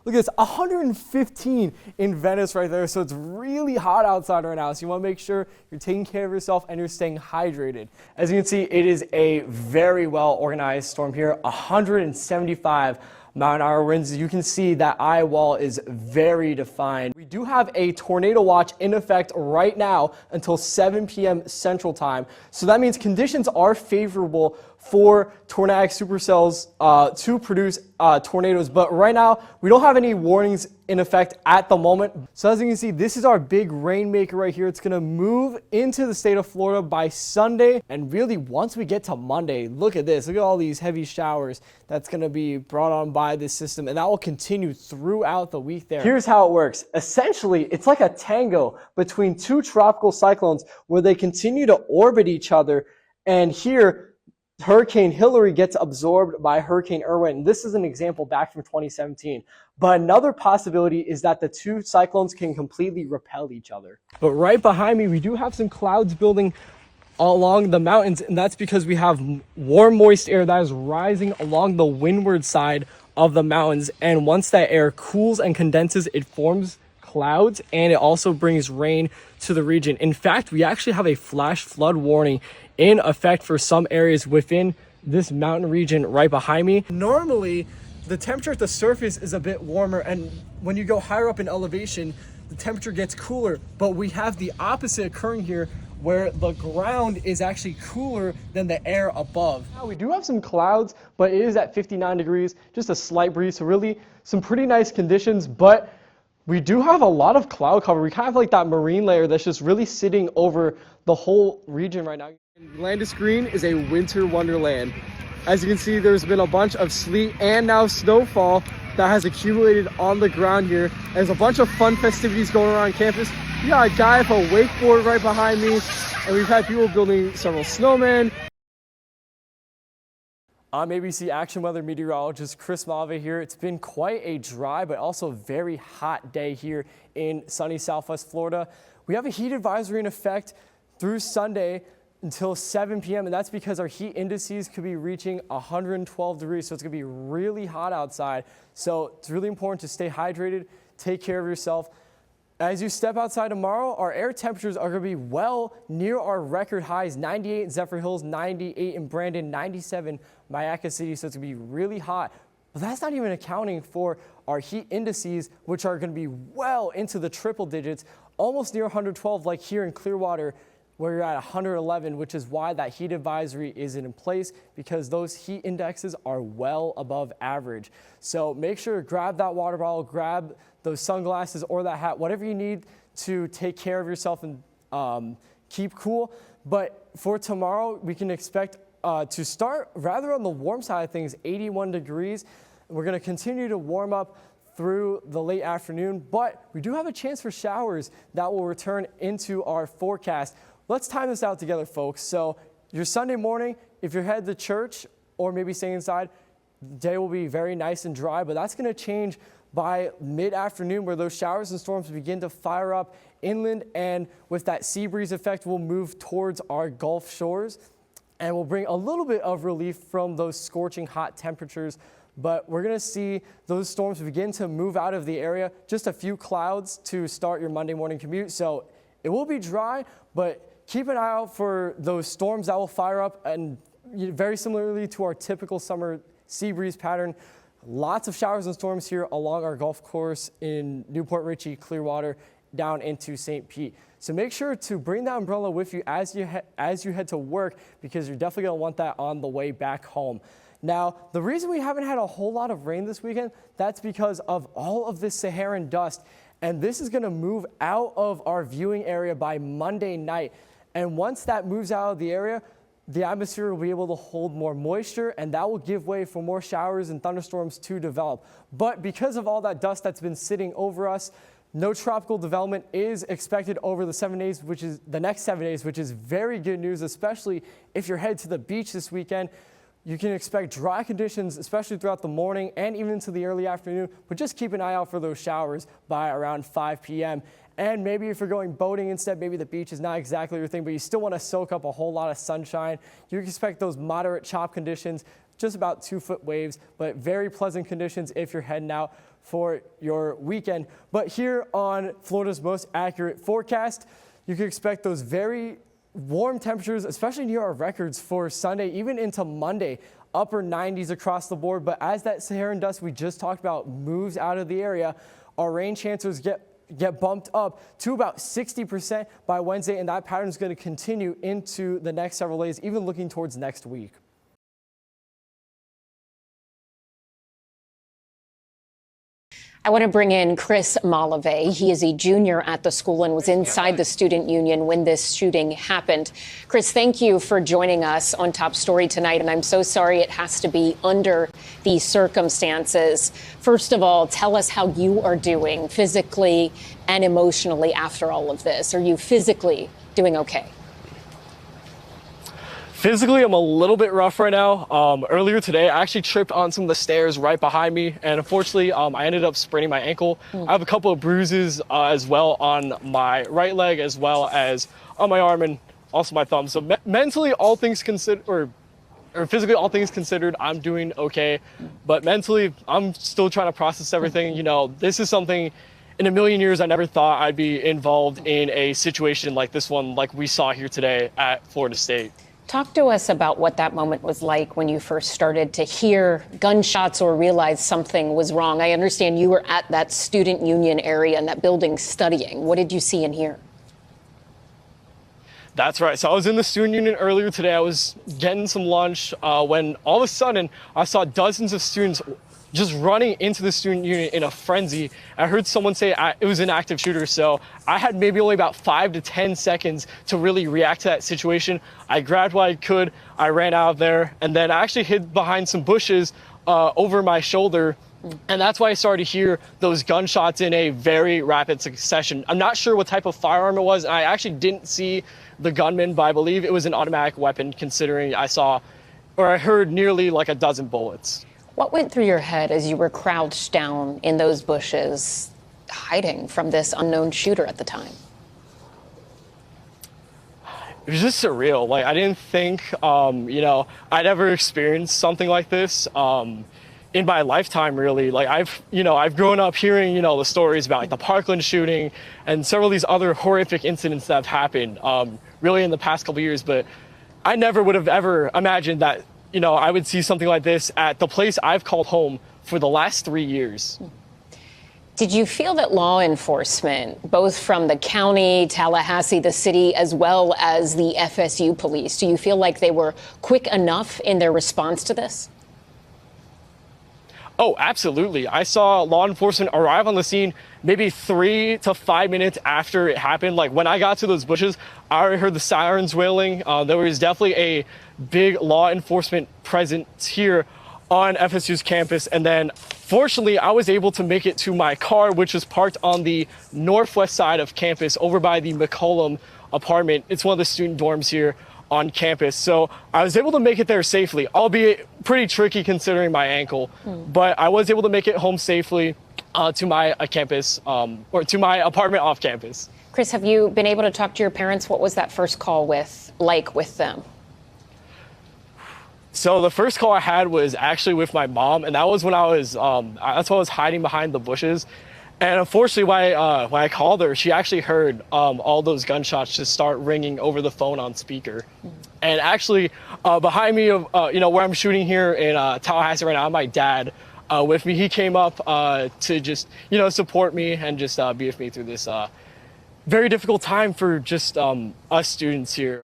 Look at this, 115 in Venice right there. So it's really hot outside right now. So you want to make sure you're taking care of yourself and you're staying hydrated. As you can see, it is a very well organized storm here. 175 mile-an-hour winds. You can see that eye wall is very defined. We do have a tornado watch in effect right now until 7 p.m. Central Time. So that means conditions are favorable for tornadic supercells to produce tornadoes. But right now, we don't have any warnings in effect at the moment. So as you can see, this is our big rainmaker right here. It's going to move into the state of Florida by Sunday. And really, once we get to Monday, look at this. Look at all these heavy showers that's going to be brought on by this system. And that will continue throughout the week there. Here's how it works. Essentially, it's like a tango between two tropical cyclones where they continue to orbit each other. And here, Hurricane Hillary gets absorbed by Hurricane Irwin. This is an example back from 2017. But another possibility is that the two cyclones can completely repel each other. But right behind me, we do have some clouds building along the mountains, and that's because we have warm, moist air that is rising along the windward side of the mountains. And once that air cools and condenses, it forms clouds, and it also brings rain to the region. In fact, we actually have a flash flood warning in effect for some areas within this mountain region right behind me. Normally, the temperature at the surface is a bit warmer, and when you go higher up in elevation, the temperature gets cooler, but we have the opposite occurring here where the ground is actually cooler than the air above. Now, we do have some clouds, but it is at 59 degrees, just a slight breeze, so really some pretty nice conditions, but we do have a lot of cloud cover. We kind of have like that marine layer that's just really sitting over the whole region right now. Landis Green is a winter wonderland. As you can see, there's been a bunch of sleet and now snowfall that has accumulated on the ground here. There's a bunch of fun festivities going around campus. We got a guy with a wakeboard right behind me, and we've had people building several snowmen. I'm ABC Action Weather Meteorologist Chris Malave here. It's been quite a dry but also very hot day here in sunny Southwest Florida. We have a heat advisory in effect through Sunday until 7 p.m. and that's because our heat indices could be reaching 112 degrees. So it's going to be really hot outside. So it's really important to stay hydrated, take care of yourself. As you step outside tomorrow, our air temperatures are going to be well near our record highs, 98 in Zephyr Hills, 98 in Brandon, 97 Mayaca City. So it's going to be really hot. But that's not even accounting for our heat indices, which are going to be well into the triple digits, almost near 112 like here in Clearwater, where you're at 111, which is why that heat advisory isn't in place, because those heat indexes are well above average. So make sure to grab that water bottle, grab those sunglasses or that hat, whatever you need to take care of yourself and keep cool. But for tomorrow, we can expect to start rather on the warm side of things, 81 degrees. We're going to continue to warm up through the late afternoon, but we do have a chance for showers that will return into our forecast. Let's time this out together, folks. So your Sunday morning, if you're headed to church or maybe staying inside, the day will be very nice and dry, but that's going to change by mid-afternoon where those showers and storms begin to fire up inland, and with that sea breeze effect, we'll move towards our Gulf shores and we'll bring a little bit of relief from those scorching hot temperatures. But we're going to see those storms begin to move out of the area. Just a few clouds to start your Monday morning commute. So it will be dry, but keep an eye out for those storms that will fire up, and very similarly to our typical summer sea breeze pattern. Lots of showers and storms here along our golf course in Newport Richey, Clearwater, down into St. Pete. So make sure to bring that umbrella with you as you head to work, because you're definitely going to want that on the way back home. Now, the reason we haven't had a whole lot of rain this weekend, that's because of all of this Saharan dust. And this is going to move out of our viewing area by Monday night. And once that moves out of the area, the atmosphere will be able to hold more moisture, and that will give way for more showers and thunderstorms to develop. But because of all that dust that's been sitting over us, no tropical development is expected over the 7 days, which is the next 7 days, which is very good news, especially if you're headed to the beach this weekend. You can expect dry conditions, especially throughout the morning and even into the early afternoon, but just keep an eye out for those showers by around 5 p.m. And maybe if you're going boating instead, maybe the beach is not exactly your thing, but you still want to soak up a whole lot of sunshine. You can expect those moderate chop conditions just about 2-foot waves, but very pleasant conditions if you're heading out for your weekend. But here on Florida's most accurate forecast, you can expect those very warm temperatures, especially near our records for Sunday, even into Monday, upper 90s across the board. But as that Saharan dust we just talked about moves out of the area, our rain chances get bumped up to about 60% by Wednesday, and that pattern is going to continue into the next several days, even looking towards next week. I want to bring in Chris Malave. He is a junior at the school and was inside the student union when this shooting happened. Chris, thank you for joining us on Top Story tonight, and I'm so sorry it has to be under these circumstances. First of all, tell us how you are doing physically and emotionally after all of this. Are you physically doing okay? Physically, I'm a little bit rough right now. Earlier today, I actually tripped on some of the stairs right behind me, and unfortunately, I ended up spraining my ankle. I have a couple of bruises as well on my right leg, as well as on my arm and also my thumb. So mentally, all things considered, or physically, all things considered, I'm doing okay. But mentally, I'm still trying to process everything. You know, this is something in a million years I never thought I'd be involved in a situation like this one, like we saw here today at Florida State. Talk to us about what that moment was like when you first started to hear gunshots or realize something was wrong. I understand you were at that student union area in that building studying. What did you see and hear? That's right. So I was in the student union earlier today. I was getting some lunch when all of a sudden I saw dozens of students just running into the student union in a frenzy. I heard someone say it was an active shooter, so I had maybe only about 5 to 10 seconds to really react to that situation. I grabbed what I could, I ran out of there, and then I actually hid behind some bushes over my shoulder, and that's why I started to hear those gunshots in a very rapid succession. I'm not sure what type of firearm it was, and I actually didn't see the gunman, but I believe it was an automatic weapon, considering I heard nearly like a dozen bullets. What went through your head as you were crouched down in those bushes, hiding from this unknown shooter at the time? It was just surreal. Like, I didn't think, I'd ever experienced something like this in my lifetime, really. Like, I've grown up hearing, the stories about like the Parkland shooting and several of these other horrific incidents that have happened, really in the past couple of years. But I never would have ever imagined that I would see something like this at the place I've called home for the last 3 years. Did you feel that law enforcement, both from the county, Tallahassee, the city, as well as the FSU police, do you feel like they were quick enough in their response to this? Oh, absolutely. I saw law enforcement arrive on the scene maybe 3 to 5 minutes after it happened. Like, when I got to those bushes, I already heard the sirens wailing. There was definitely a big law enforcement presence here on FSU's campus. And then, fortunately, I was able to make it to my car, which is parked on the northwest side of campus over by the McCollum apartment. It's one of the student dorms here on campus. So I was able to make it there safely, albeit pretty tricky considering my ankle, but I was able to make it home safely to my campus, or to my apartment off campus. Chris, have you been able to talk to your parents? What was that first call with them? So the first call I had was actually with my mom, and that was when that's when I was hiding behind the bushes. And unfortunately, when I called her, she actually heard all those gunshots just start ringing over the phone on speaker. And actually, behind me, where I'm shooting here in Tallahassee right now, my dad with me. He came up to just, support me and just be with me through this very difficult time for just us students here.